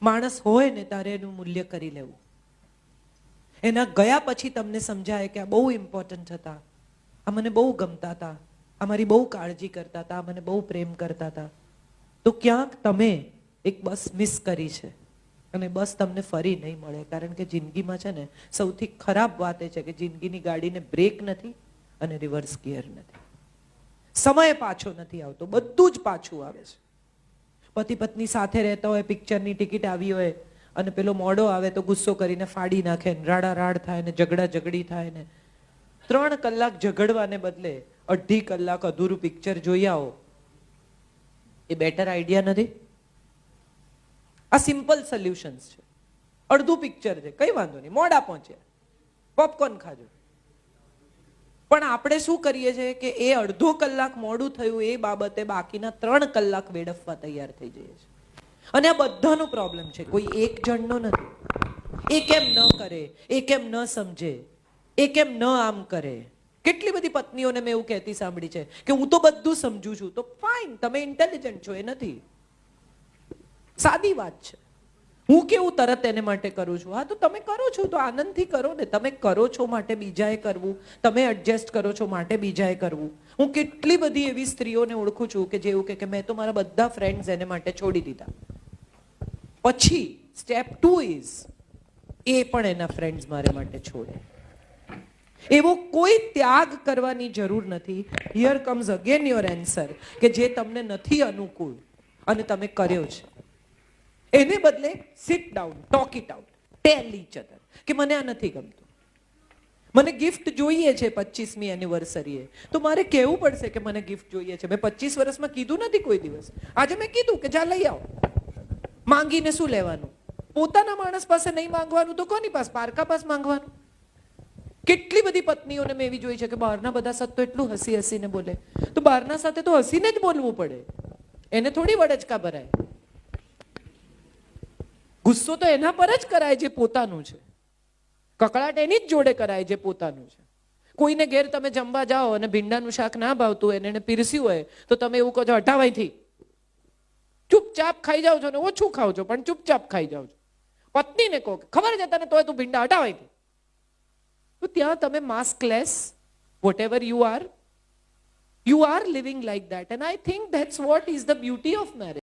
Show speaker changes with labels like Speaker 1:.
Speaker 1: માણસ હોય ને ત્યારે એનું મૂલ્ય કરી લેવું. એના ગયા પછી તમને સમજાય કે આ બહુ ઇમ્પોર્ટન્ટ હતા, આ મને બહુ ગમતા હતા, આ મારી બહુ કાળજી કરતા હતા, આ મને બહુ પ્રેમ કરતા હતા. તો ક્યાંક તમે એક બસ મિસ કરી છે અને બસ તમને ફરી નહીં મળે. કારણ કે જિંદગીમાં છે ને સૌથી ખરાબ વાત એ છે કે જિંદગીની ગાડીને બ્રેક નથી અને રિવર્સ ગિયર નથી. સમય પાછો નથી આવતો, બધું જ પાછું આવે છે. પતિ પત્ની સાથે રહેતા હોય, પિક્ચરની ટિકિટ આવી હોય અને પેલો મોડો આવે તો ગુસ્સો કરીને ફાડી નાખે ને રાડા રાડ થાય ને ઝઘડા ઝઘડી થાય ને 3 કલાક ઝઘડવાને બદલે 2.5 કલાક અધૂરું પિક્ચર જોઈ આવો, એ બેટર આઈડિયા નથી? આ સિમ્પલ સોલ્યુશન્સ છે. અડધું પિક્ચર છે, કઈ વાંધો નહીં, મોડા પહોંચ્યા, પોપકોર્ન ખાજો. પણ આપણે શું કરીએ છીએ કે એ 1/2 કલાક મોડું થયું એ બાબતે બાકીના 3 કલાક વેડફવા તૈયાર થઈ જઈએ છીએ. અને આ બધાનો પ્રોબ્લેમ છે, કોઈ એક જણનો નથી. એ કેમ ન કરે, એ કેમ ન સમજે, એ કેમ ન આમ કરે. કેટલી બધી પત્નીઓને મેં એવું કહેતી સાંભળી છે કે હું તો બધું સમજુ છું. તો ફાઇન, તમે ઇન્ટેલિજન્ટ છો, એ નથી. સાદી વાત છે. હું કેવું તરત એને માટે કરું છું? હા, તો તમે કરો છો તો આનંદથી કરો ને. તમે કરો છો માટે બીજાએ કરવું, તમે એડજસ્ટ કરો છો માટે બીજાએ કરવું. હું કેટલી બધી એવી સ્ત્રીઓને ઓળખું છું કે જેવું કે મેં તો મારા બધા ફ્રેન્ડ્સ એને માટે છોડી દીધા. પછી સ્ટેપ 2 ઇઝ એ પણ એના ફ્રેન્ડ્સ મારા માટે છોડે. એવો કોઈ ત્યાગ કરવાની જરૂર નથી. Here comes again your answer કે જે તમને નથી અનુકૂળ અને તમે કર્યો છે, એને બદલે sit down, talk it out, tell each other કે મને આ નથી ગમતું, મને ગિફ્ટ જોઈએ છે 25મી એનિવર્સરીએ, તો મારે કહેવું પડશે કે મને ગિફ્ટ જોઈએ છે. મેં 25 વર્ષમાં કીધું નથી કોઈ દિવસ. આજે મેં કીધું કે જા લઈ આવો. માંગીને શું લેવાનું? પોતાના માણસ પાસે નહીં માંગવાનું તો કોની પાસે? પારકા પાસે માંગવાનું. કેટલી બધી પત્નીઓને મેં એવી જોઈ છે કે બહારના બધા સાથે તો એટલું હસી હસીને બોલે, તો બહારના સાથે તો હસીને જ બોલવું પડે, એને થોડી વડચકા ભરાય. ગુસ્સો તો એના પર જ કરાય જે પોતાનું છે, કકળાટ એની જ જોડે કરાય જે પોતાનું છે. કોઈને ઘેર તમે જમવા જાઓ અને ભીંડાનું શાક ના ભાવતું હોય એને પીરસ્યું હોય તો તમે એવું કહો છો હટાવાયથી, ચૂપચાપ ખાઈ જાઓ છો ને ઓછું ખાવ છો પણ ચૂપચાપ ખાઈ જાઓ છો. પત્નીને કહો ખબર છે તને તોય તું ભીંડા હટાવાયથી, તો ત્યાં તમે માસ્કલેસ, whatever you are living like that. And I think that's what is the beauty of marriage.